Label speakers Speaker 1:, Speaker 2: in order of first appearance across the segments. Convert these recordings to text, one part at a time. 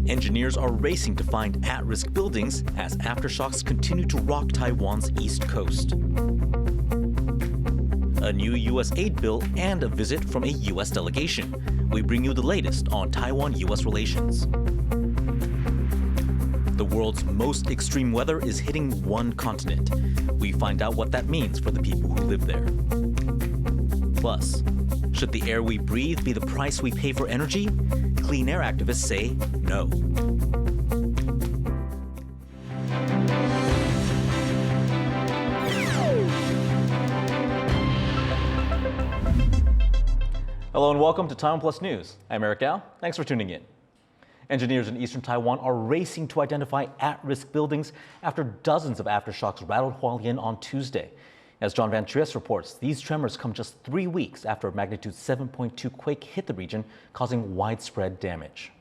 Speaker 1: Engineers are racing to find at-risk buildings as aftershocks continue to rock Taiwan's east coast. A new U.S. aid bill and a visit from a U.S. delegation. We bring you the latest on Taiwan-U.S. relations. The world's most extreme weather is hitting one continent. We find out what that means for the people who live there. Plus, should the air we breathe be the price we pay for energy? Clean air activists say no. Hello and welcome to TaiwanPlus News. I'm Eric Gao. Thanks for tuning in. Engineers in eastern Taiwan are racing to identify at-risk buildings after dozens of aftershocks rattled Hualien on Tuesday. As John Van Trieste reports, these tremors come just 3 weeks after a magnitude 7.2 quake hit the region, causing widespread damage.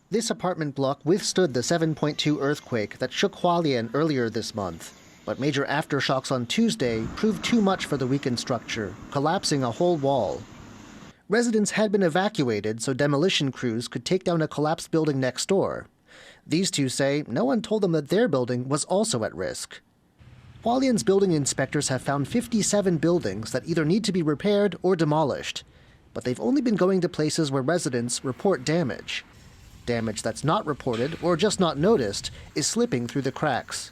Speaker 2: This apartment block withstood the 7.2 earthquake that shook Hualien earlier this month. But major aftershocks on Tuesday proved too much for the weakened structure, collapsing a whole wall. Residents had been evacuated so demolition crews could take down a collapsed building next door. These two say no one told them that their building was also at risk. Hualien's building inspectors have found 57 buildings that either need to be repaired or demolished. But they've only been going to places where residents report damage. Damage that's not reported or just not noticed is slipping through the cracks.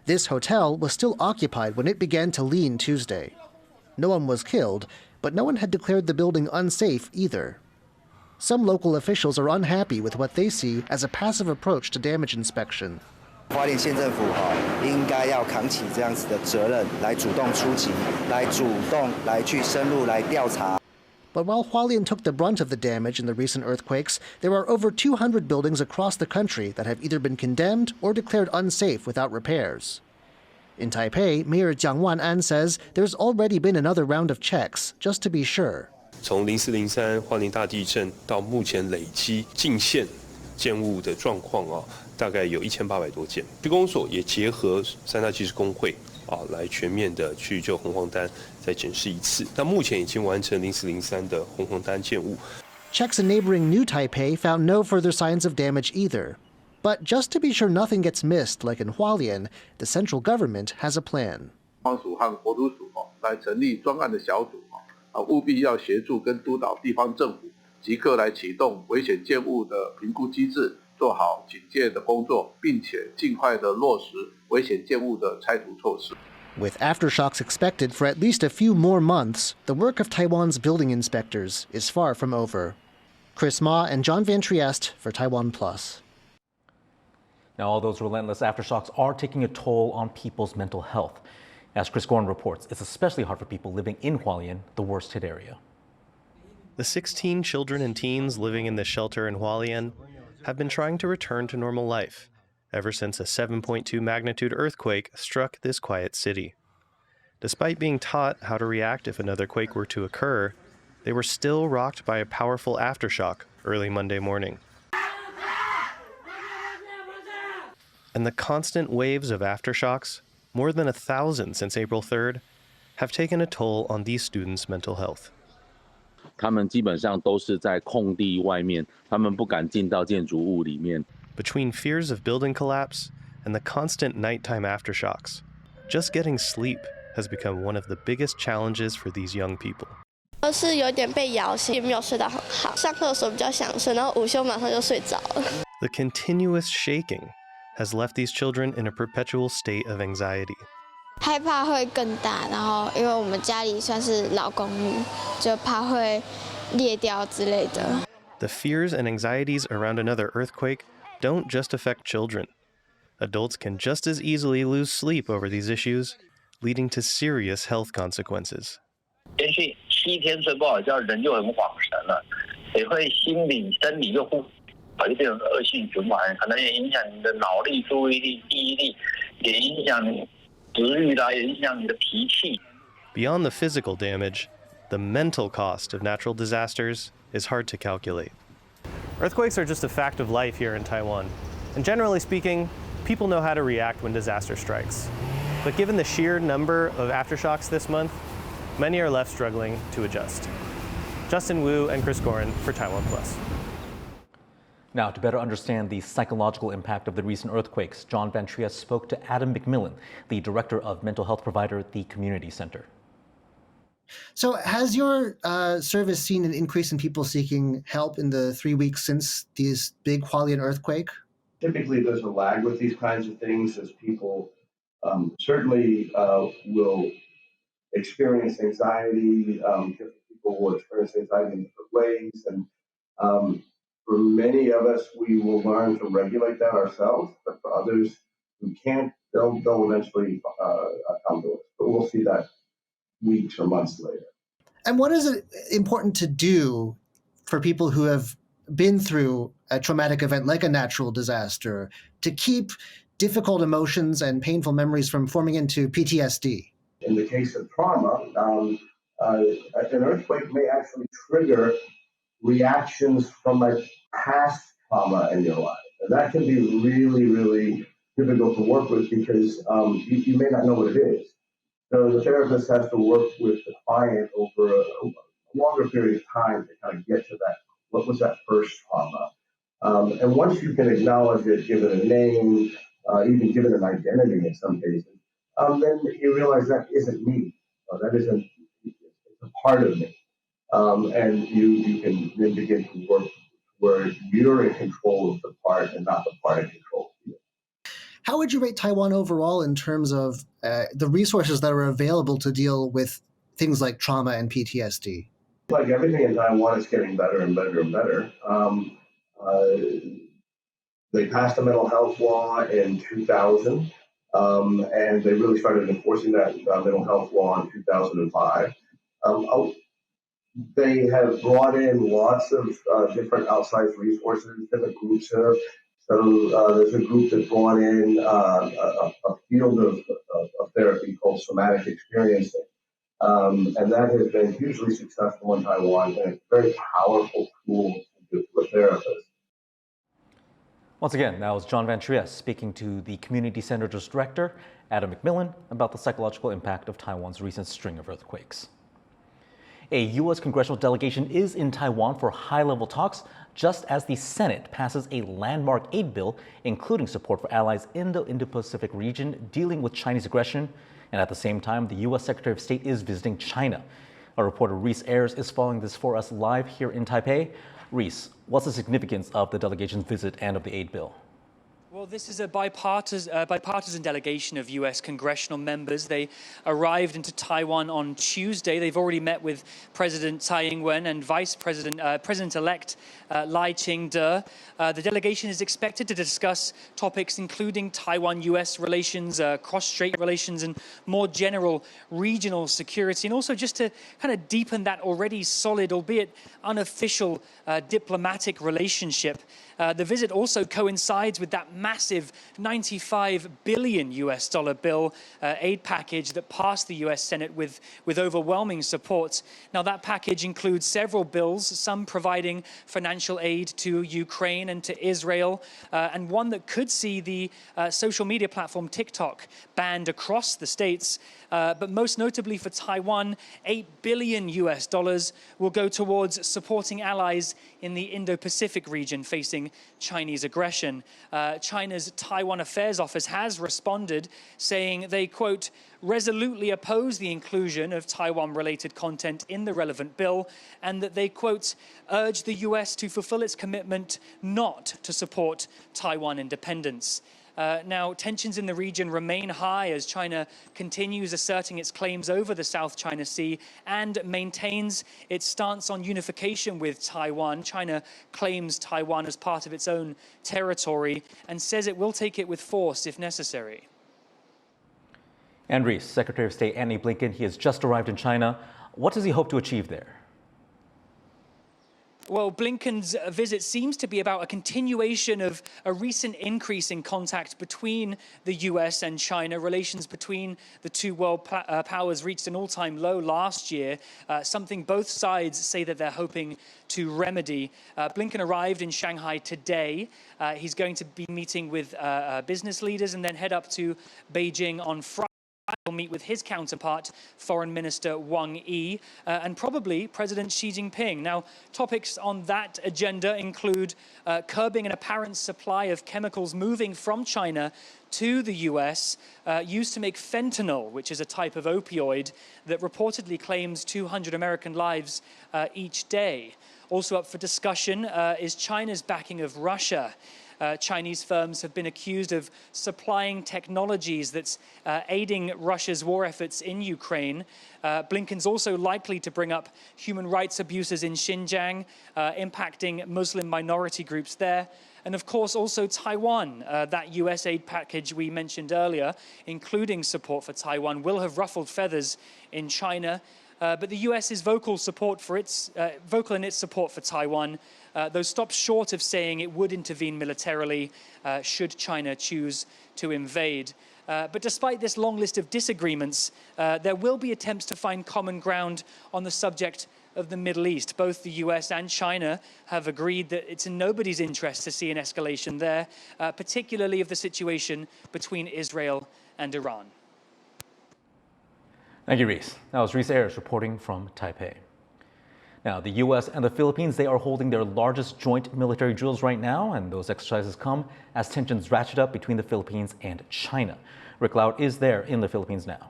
Speaker 2: This hotel was still occupied when it began to lean Tuesday. No one was killed, but no one had declared the building unsafe either. Some local officials are unhappy with what they see as a passive approach to damage inspection.
Speaker 3: 花莲县政府应该要扛起这样子的责任，来主动出击，来主动来去深入来调查。
Speaker 2: But while Hualien took the brunt of the damage in the recent earthquakes, there are over 200 buildings across the country that have either been condemned or declared unsafe without repairs. In Taipei, Mayor Jiang Wan'an says there's already been another round of checks, just to be sure.
Speaker 4: 从0403花莲大地震到目前累积进线建物的状况大概有1800多件。区公所也结合三大技师工会来全面的去就红黄单再检视一次。那目前已经完成0403的红黄单建物。
Speaker 2: Checks in neighboring New Taipei found no further signs of damage either. But just to be sure nothing gets missed, like in Hualien, the central government has a plan.
Speaker 5: 方署和国土署来成立专案的小组务必要协助跟督导地方政府即刻来启动危险建物的评估机制，做好警戒的工作，并且尽快的落实危险建物的拆除措施。
Speaker 2: With aftershocks expected for at least a few more months, the work of Taiwan's building inspectors is far from over. Chris Ma and John Van Trieste for TaiwanPlus.
Speaker 1: Now, all those relentless aftershocks are taking a toll on people's mental health. As Chris Gorn reports, it's especially hard for people living in Hualien, the worst hit area.
Speaker 6: The 16 children and teens living in this shelter in Hualien have been trying to return to normal life ever since a 7.2 magnitude earthquake struck this quiet city. Despite being taught how to react if another quake were to occur, they were still rocked by a powerful aftershock early Monday morning. And the constant waves of aftershocks, more than 1,000 since April 3rd, have taken a toll on these students' mental health.
Speaker 7: 他们基本上都是在空地外面，他们不敢进到建筑物里面。
Speaker 6: Between fears of building collapse and the constant nighttime aftershocks, just getting sleep has become one of the biggest challenges for these young people.
Speaker 8: 是有点被摇醒，也没有睡得很好。上课的时候比较想睡，然后午休马上就睡着了。
Speaker 6: The continuous shaking has left these children in a perpetual state of anxiety.
Speaker 8: 害怕会更大，然后因为我们家里算是老公寓，就怕会裂掉之类的。
Speaker 6: The fears and anxieties around another earthquake don't just affect children. Adults can just as easily lose sleep over these issues, leading to serious health consequences.
Speaker 9: 连续7天睡不好觉，人就很恍神了，也会心理、生理又不好，就变成恶性循环，可能也影响你的脑力、注意力、记忆力，也影响你食欲啦，也影响你的脾气。
Speaker 6: Beyond the physical damage, the mental cost of natural disasters is hard to calculate. Earthquakes are just a fact of life here in Taiwan. And generally speaking, people know how to react when disaster strikes. But given the sheer number of aftershocks this month, many are left struggling to adjust. Justin Wu and Chris Gorin for TaiwanPlus.
Speaker 1: Now, to better understand the psychological impact of the recent earthquakes, John Van Trieste spoke to Adam McMillan, the director of mental health provider at the Community Center.
Speaker 2: So has your service seen an increase in people seeking help in the 3 weeks since this big Hualien earthquake?
Speaker 10: Typically, there's a lag with these kinds of things as people certainly will experience anxiety. Different people will experience anxiety in different ways. And for many of us, we will learn to regulate that ourselves. But for others who can't, they'll eventually come to us. But we'll see that weeks or months later.
Speaker 2: And what is it important to do for people who have been through a traumatic event like a natural disaster to keep difficult emotions and painful memories from forming into PTSD?
Speaker 10: In the case of trauma, an earthquake may actually trigger reactions from a past trauma in your life. And that can be really, really difficult to work with because you may not know what it is. So the therapist has to work with the client over a longer period of time to kind of get to that. What was that first trauma? And once you can acknowledge it, give it a name, even give it an identity in some cases, then you realize that isn't me. That isn't, it's a part of me. And you can then begin to work where you're in control of the part and not the part in control of you.
Speaker 2: How would you rate Taiwan overall in terms of the resources that are available to deal with things like trauma and PTSD?
Speaker 10: Like everything in Taiwan, it's getting better and better and better. They passed a mental health law in 2000, and they really started enforcing that mental health law in 2005. They have brought in lots of different outside resources, different groups here. So there's a group that brought in a field of therapy called somatic experiencing. And that has been hugely successful in Taiwan and a very powerful tool to a therapist.
Speaker 1: Once again, that was John Van Trieste speaking to the Community Center's director, Adam McMillan, about the psychological impact of Taiwan's recent string of earthquakes. A U.S. congressional delegation is in Taiwan for high-level talks just as the Senate passes a landmark aid bill, including support for allies in the Indo-Pacific region dealing with Chinese aggression. And at the same time, the U.S. Secretary of State is visiting China. Our reporter Reese Ayers is following this for us live here in Taipei. Reese, what's the significance of the delegation's visit and of the aid bill?
Speaker 11: Well, this is a bipartisan delegation of U.S. congressional members. They arrived into Taiwan on Tuesday. They've already met with President Tsai Ing-wen and President-elect Lai Ching-te. The delegation is expected to discuss topics including Taiwan-U.S. relations, cross-strait relations, and more general regional security, and also just to kind of deepen that already solid, albeit unofficial, diplomatic relationship. The visit also coincides with that massive $95 billion bill aid package that passed the U.S. Senate with overwhelming support. Now, that package includes several bills, some providing financial aid to Ukraine and to Israel, and one that could see the social media platform TikTok banned across the states. But most notably for Taiwan, $8 billion will go towards supporting allies in the Indo-Pacific region facing Chinese aggression. China's Taiwan Affairs Office has responded, saying they, quote, resolutely oppose the inclusion of Taiwan-related content in the relevant bill, and that they, quote, urge the U.S. to fulfill its commitment not to support Taiwan independence. Now, tensions in the region remain high as China continues asserting its claims over the South China Sea and maintains its stance on unification with Taiwan. China claims Taiwan as part of its own territory and says it will take it with force if necessary.
Speaker 1: And Reese, Secretary of State Antony Blinken, he has just arrived in China. What does he hope to achieve there?
Speaker 11: Well, Blinken's visit seems to be about a continuation of a recent increase in contact between the U.S. and China. Relations between the two world powers reached an all-time low last year, something both sides say that they're hoping to remedy. Blinken arrived in Shanghai today. He's going to be meeting with business leaders and then head up to Beijing on Friday will meet with his counterpart, Foreign Minister Wang Yi, and probably President Xi Jinping. Now, topics on that agenda include curbing an apparent supply of chemicals moving from China to the US, used to make fentanyl, which is a type of opioid that reportedly claims 200 American lives each day. Also up for discussion is China's backing of Russia. Chinese firms have been accused of supplying technologies that's aiding Russia's war efforts in Ukraine. Blinken's also likely to bring up human rights abuses in Xinjiang, impacting Muslim minority groups there. And of course, also Taiwan. That US aid package we mentioned earlier, including support for Taiwan, will have ruffled feathers in China. But the US is vocal in its support for Taiwan, though stops short of saying it would intervene militarily should China choose to invade. But despite this long list of disagreements, there will be attempts to find common ground on the subject of the Middle East. Both the US and China have agreed that it's in nobody's interest to see an escalation there, particularly of the situation between Israel and Iran.
Speaker 1: Thank you, Reese. That was Reese Ayers reporting from Taipei. Now, the U.S. and the Philippines, they are holding their largest joint military drills right now, and those exercises come as tensions ratchet up between the Philippines and China. Rick Loud is there in the Philippines now.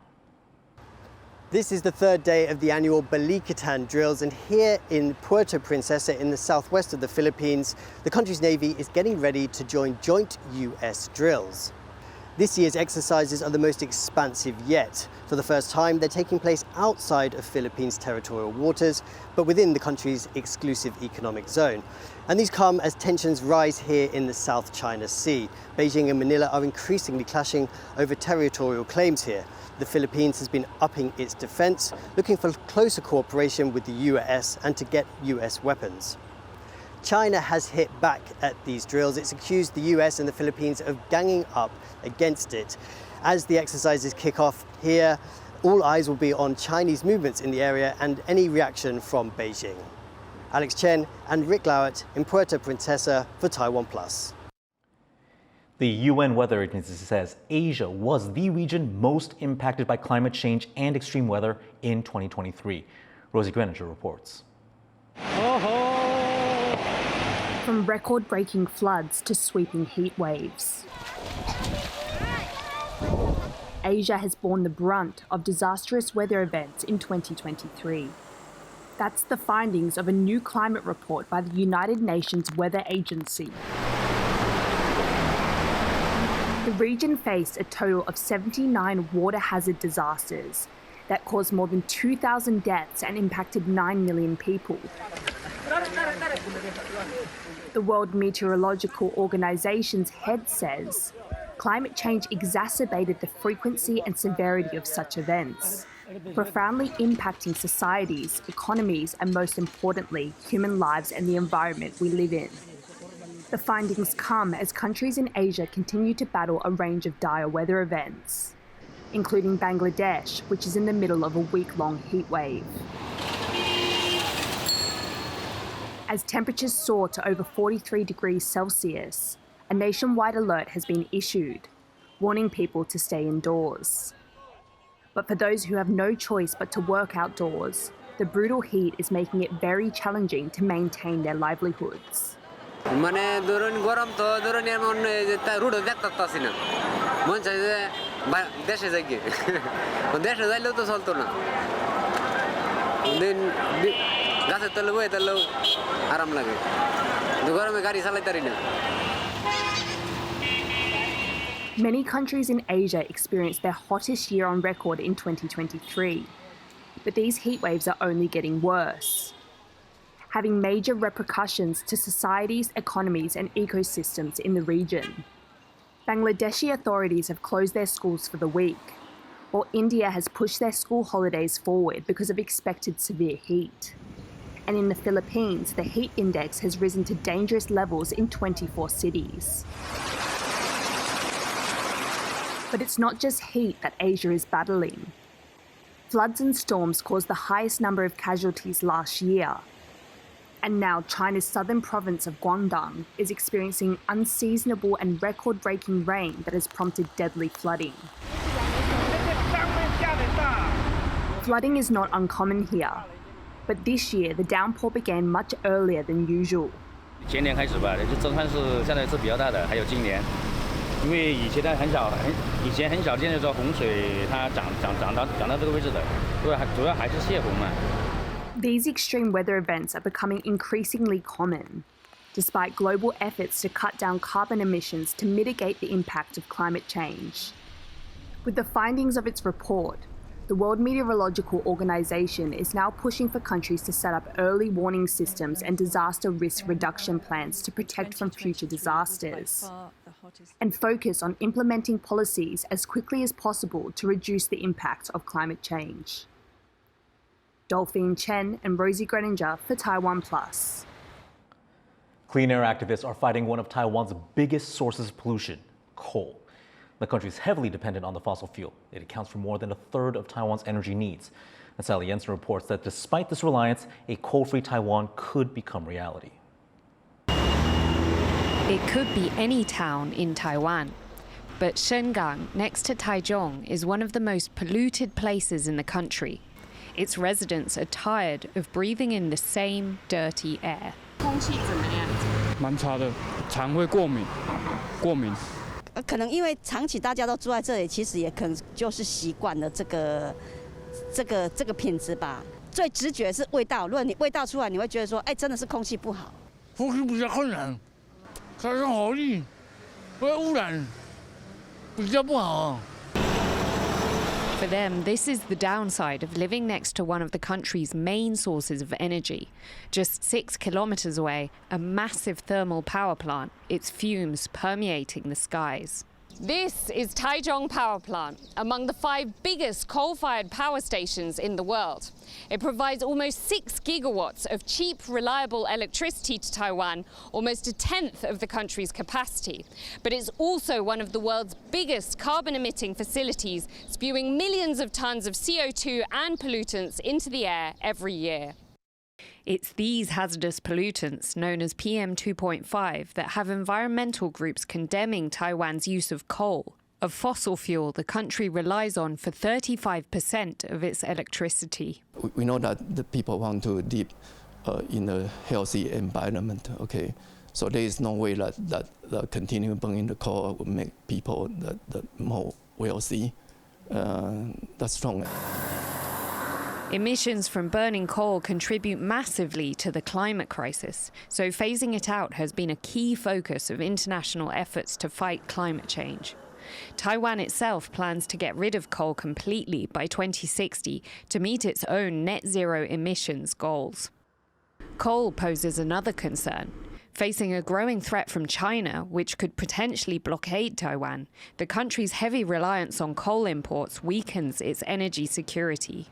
Speaker 12: This is the third day of the annual Balikatan drills, and here in Puerto Princesa in the southwest of the Philippines, the country's Navy is getting ready to join joint US drills. This year's exercises are the most expansive yet. For the first time, they're taking place outside of Philippines' territorial waters, but within the country's exclusive economic zone. And these come as tensions rise here in the South China Sea. Beijing and Manila are increasingly clashing over territorial claims here. The Philippines has been upping its defense, looking for closer cooperation with the US and to get US weapons. China has hit back at these drills. It's accused the US and the Philippines of ganging up against it. As the exercises kick off here, all eyes will be on Chinese movements in the area and any reaction from Beijing. Alex Chen and Rick Lowett in Puerto Princesa for TaiwanPlus.
Speaker 1: The UN Weather Agency says Asia was the region most impacted by climate change and extreme weather in 2023. Rosie Greninger reports.
Speaker 13: From record-breaking floods to sweeping heat waves, Asia has borne the brunt of disastrous weather events in 2023. That's the findings of a new climate report by the United Nations Weather Agency. The region faced a total of 79 water hazard disasters that caused more than 2,000 deaths and impacted 9 million people. The World Meteorological Organization's head says climate change exacerbated the frequency and severity of such events, profoundly impacting societies, economies, and most importantly, human lives and the environment we live in. The findings come as countries in Asia continue to battle a range of dire weather events, including Bangladesh, which is in the middle of a week-long heat wave. As temperatures soar to over 43 degrees Celsius, a nationwide alert has been issued, warning people to stay indoors. But for those who have no choice but to work outdoors, the brutal heat is making it very challenging to maintain their livelihoods. Many countries in Asia experienced their hottest year on record in 2023, but these heat waves are only getting worse, having major repercussions to societies, economies, and ecosystems in the region. Bangladeshi authorities have closed their schools for the week, while India has pushed their school holidays forward because of expected severe heat. And in the Philippines, the heat index has risen to dangerous levels in 24 cities. But it's not just heat that Asia is battling. Floods and storms caused the highest number of casualties last year. And now China's southern province of Guangdong is experiencing unseasonable and record-breaking rain that has prompted deadly flooding. Flooding is not uncommon here, but this year the downpour began much earlier than usual.
Speaker 14: 前年开始吧，就真算是下的是比较大的，还有今年，因为以前很小见的时候，洪水它涨到这个位置的，主要还是泄洪嘛。
Speaker 13: These extreme weather events are becoming increasingly common, despite global efforts to cut down carbon emissions to mitigate the impact of climate change. With the findings of its report, the World Meteorological Organization is now pushing for countries to set up early warning systems and disaster risk reduction plans to protect from future disasters, and focus on implementing policies as quickly as possible to reduce the impact of climate change. Dolphine Chen and Rosie Greninger for TaiwanPlus.
Speaker 1: Clean air activists are fighting one of Taiwan's biggest sources of pollution, coal. The country is heavily dependent on the fossil fuel. It accounts for more than a third of Taiwan's energy needs. And Sally Jensen reports that despite this reliance, a coal-free Taiwan could become reality.
Speaker 15: It could be any town in Taiwan. But Shengang, next to Taichung, is one of the most polluted places in the country. Its residents are tired of breathing in the same dirty air.
Speaker 16: 空气怎么样？蛮差的，常会过敏。
Speaker 17: 可能因为长期大家都住在这里，其实也可能就是习惯了这个品质吧。最直觉是味道，如果你味道出来，你会觉得说，哎，真的是空气不好。
Speaker 16: 呼吸比较困难，加上火力，会污染，比较不好。
Speaker 15: For them, this is the downside of living next to one of the country's main sources of energy. Just 6 kilometers away, a massive thermal power plant, its fumes permeating the skies. This is Taichung Power Plant, among the 5 biggest coal-fired power stations in the world. It provides almost 6 gigawatts of cheap, reliable electricity to Taiwan, almost a tenth of the country's capacity. But it's also one of the world's biggest carbon-emitting facilities, spewing millions of tons of CO2 and pollutants into the air every year. It's these hazardous pollutants, known as PM2.5, that have environmental groups condemning Taiwan's use of coal, a fossil fuel the country relies on for 35% of its electricity.
Speaker 18: We know that the people want to live in a healthy environment, okay? So there is no way that continue burning the coal will make people that more wealthy. That's wrong.
Speaker 15: Emissions from burning coal contribute massively to the climate crisis, so phasing it out has been a key focus of international efforts to fight climate change. Taiwan itself plans to get rid of coal completely by 2060 to meet its own net zero emissions goals. Coal poses another concern. Facing a growing threat from China, which could potentially blockade Taiwan, the country's heavy reliance on coal imports weakens its energy security.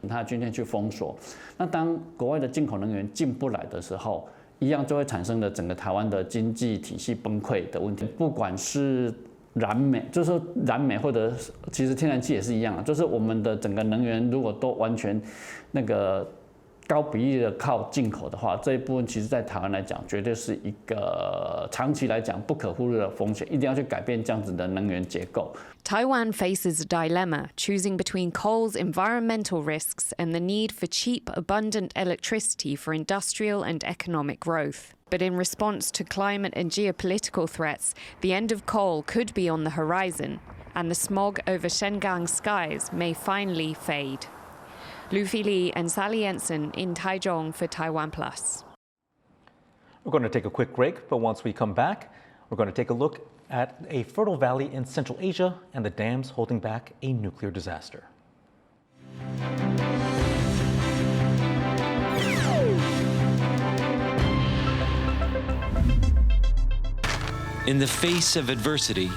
Speaker 14: 它军舰去封锁，那当国外的进口能源进不来的时候，一样就会产生了整个台湾的经济体系崩溃的问题。不管是燃煤，就是说燃煤或者其实天然气也是一样啊，就是我们的整个能源如果都完全那个高比例的靠进口的话，这一部分其实在台湾来讲，绝对是一个长期来讲不可忽略的风险，一定要去改变这样子的能源结构。
Speaker 15: Taiwan faces a dilemma, choosing between coal's environmental risks and the need for cheap, abundant electricity for industrial and economic growth. But in response to climate and geopolitical threats, the end of coal could be on the horizon, and the smog over Shengang's skies may finally fade. Lu Fili and Sally Jensen in Taichung for TaiwanPlus.
Speaker 1: We're going to take a quick break, but once we come back, we're going to take a look at a fertile valley in Central Asia and the dams holding back a nuclear disaster.
Speaker 19: In the face of adversity,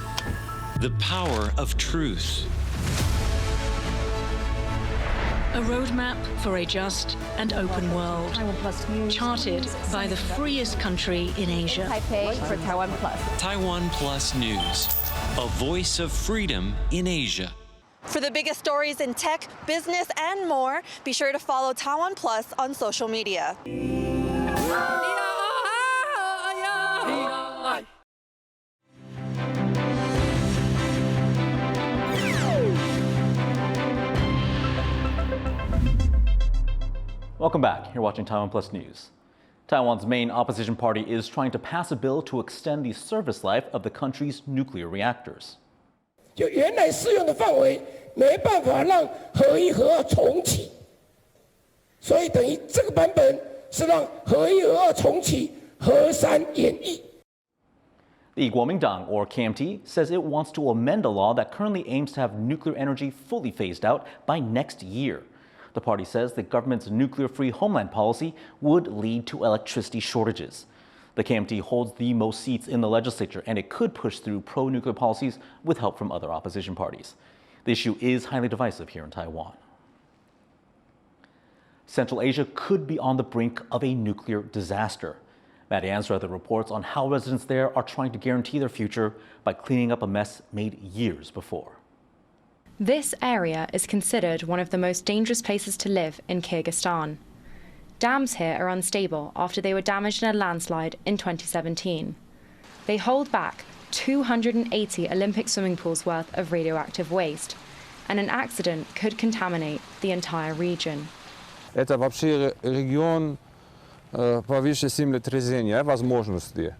Speaker 19: the power of truth.
Speaker 20: A roadmap for a just and open world, charted by the freest country in Asia.
Speaker 21: Taipei for TaiwanPlus.
Speaker 19: TaiwanPlus News, a voice of freedom in Asia.
Speaker 22: For the biggest stories in tech, business, and more, be sure to follow TaiwanPlus on social media.
Speaker 1: Welcome back. You're watching TaiwanPlus News. Taiwan's main opposition party is trying to pass a bill to extend the service life of the country's nuclear reactors.
Speaker 3: 就原来适用的范围没办法让核一核二重启，所以等于这个版本是让核一核二重启，核三演绎。
Speaker 1: The Kuomintang, or KMT, says it wants to amend a law that currently aims to have nuclear energy fully phased out by next year. The party says the government's nuclear-free homeland policy would lead to electricity shortages. The KMT holds the most seats in the legislature, and it could push through pro-nuclear policies with help from other opposition parties. The issue is highly divisive here in Taiwan. Central Asia could be on the brink of a nuclear disaster. Maddie Ansra reports on how residents there are trying to guarantee their future by cleaning up a mess made years before.
Speaker 21: This area is considered one of the most dangerous places to live in Kyrgyzstan. Dams here are unstable after they were damaged in a landslide in 2017. They hold back 280 Olympic swimming pools worth of radioactive waste, and an accident could contaminate the entire region.
Speaker 23: Это вообще регион повыше землетрясения, возможности.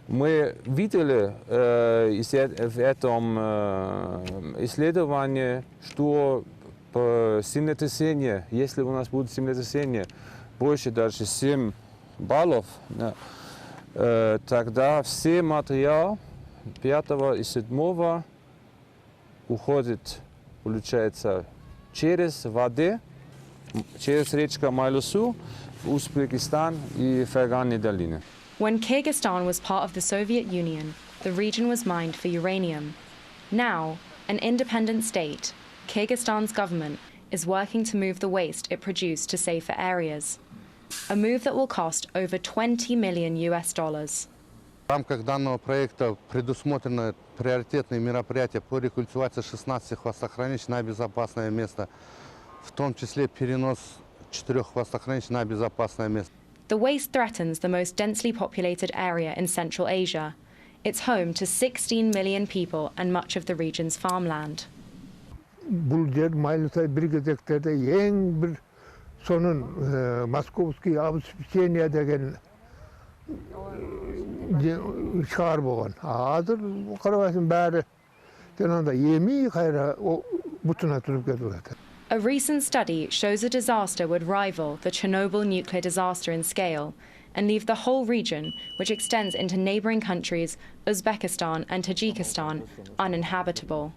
Speaker 23: Мы видели в этом исследовании, что землетрясение, если у нас будет землетрясение больше даже 7 баллов, тогда все материалы 5 и 7 уходит, получается, через воду, через речку Майлусу, в Узбекистан и Ферганные долины.
Speaker 21: When Kyrgyzstan was part of the Soviet Union, the region was mined for uranium. Now, an independent state, Kyrgyzstan's government is working to move the waste it produced to safer areas, a move that will cost over $20 million.
Speaker 24: В рамках данного проекта предусмотрено приоритетные мероприятия по рекультивации 16 хвостохранилищ на безопасное место, в том числе перенос 4 хвостохранилищ на безопасное место.
Speaker 21: The waste threatens the most densely populated area in Central Asia. It's home to 16 million people and much of the region's farmland.
Speaker 25: Бұл жер Майлысай бригадектерде ең бір соның московский обеспечение деген шығар болған. Азыр қарабайсың бәрі жаңағыдай емей қайра бұтына тұрып кетіп жатыр.
Speaker 21: A recent study shows a disaster would rival the Chernobyl nuclear disaster in scale and leave the whole region, which extends into neighboring countries, Uzbekistan and Tajikistan, uninhabitable.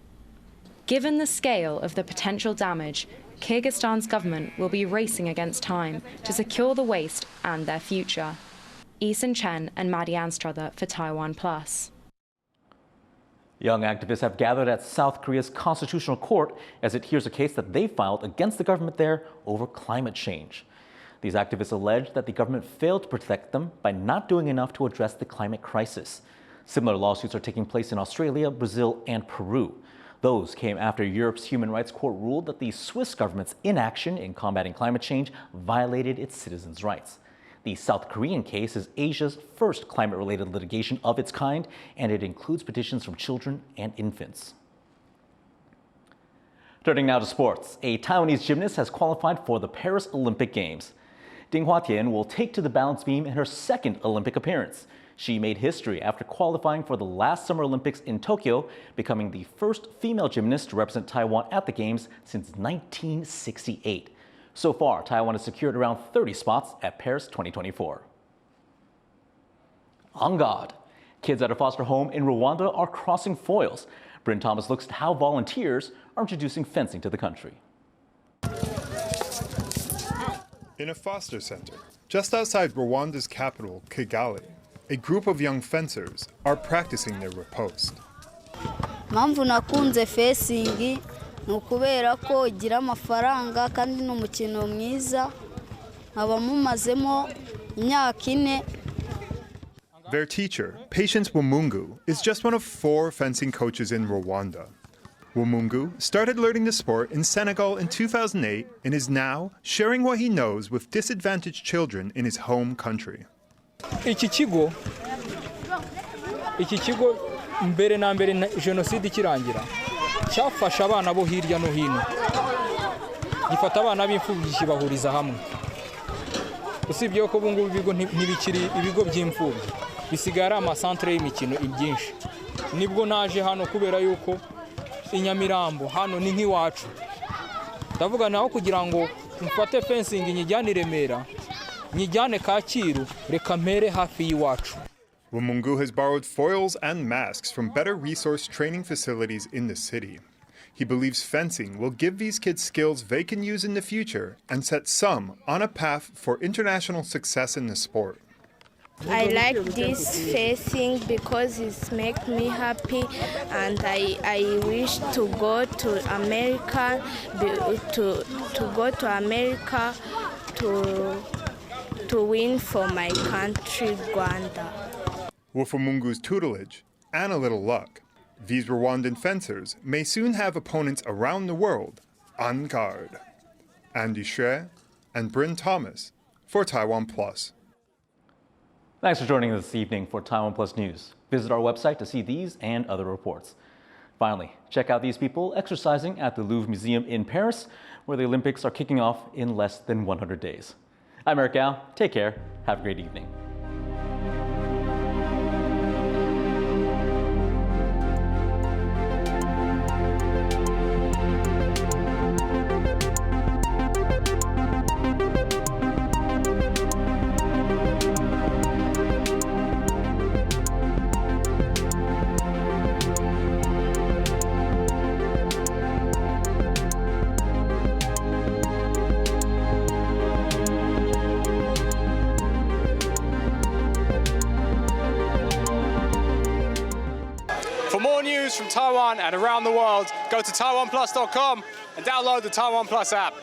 Speaker 21: Given the scale of the potential damage, Kyrgyzstan's government will be racing against time to secure the waste and their future. Eason Chen and Maddie Anstruther for TaiwanPlus.
Speaker 1: Young activists have gathered at South Korea's Constitutional Court as it hears a case that they filed against the government there over climate change. These activists allege that the government failed to protect them by not doing enough to address the climate crisis. Similar lawsuits are taking place in Australia, Brazil, and Peru. Those came after Europe's Human Rights Court ruled that the Swiss government's inaction in combating climate change violated its citizens' rights. The South Korean case is Asia's first climate-related litigation of its kind, and it includes petitions from children and infants. Turning now to sports, a Taiwanese gymnast has qualified for the Paris Olympic Games. Ding Hualien will take to the balance beam in her second Olympic appearance. She made history after qualifying for the last Summer Olympics in Tokyo, becoming the first female gymnast to represent Taiwan at the Games since 1968. So far, Taiwan has secured around 30 spots at Paris 2024. On God, kids at a foster home in Rwanda are crossing foils. Bryn Thomas looks at how volunteers are introducing fencing to the country.
Speaker 26: In a foster center, just outside Rwanda's capital, Kigali, a group of young fencers are practicing their riposte.
Speaker 27: Mpamvu nakunze fencing ni ukubera ko igira amafaranga kandi ni umukino mwiza nkaba mumazemo imyaka 4.
Speaker 26: Their teacher, Patience Wumungu, is just one of 4 fencing coaches in Rwanda. Wumungu started learning the sport in Senegal in 2008 and is now sharing what he knows with disadvantaged children in his home country.
Speaker 28: Iki kigo mbere na mbere jenoside ikirangira cyafasha abana bo hirya no hino gifata abana b'imfubyi kibahuriza hamwe usibye ko ubu ngubu ibigo ntibikiri ibigo by'imfubyi bisigaye ari amasantere y'imikino ibyinshi nibwo naje hano kubera yuko inyamirambo hano ni nk'iwacu ndavuga naho kugira ngo mfate fencing nyijyane i Remera nyijyane Kacyiru reka mpere hafi y'iwacu.
Speaker 26: Wumungu has borrowed foils and masks from better resource training facilities in the city. He believes fencing will give these kids skills they can use in the future and set some on a path for international success in the sport.
Speaker 2: I like this fencing because it makes me happy, and I wish to go to America to win for my country, Rwanda.
Speaker 26: With Wumungu's tutelage and a little luck, these Rwandan fencers may soon have opponents around the world on guard. Andy Shre and Bryn Thomas for TaiwanPlus.
Speaker 1: Thanks for joining us this evening for TaiwanPlus News. Visit our website to see these and other reports. Finally, check out these people exercising at the Louvre Museum in Paris, where the Olympics are kicking off in less than 100 days. I'm Eric Gao. Take care. Have a great evening.
Speaker 4: For more news from Taiwan and around the world, go to TaiwanPlus.com and download the TaiwanPlus app.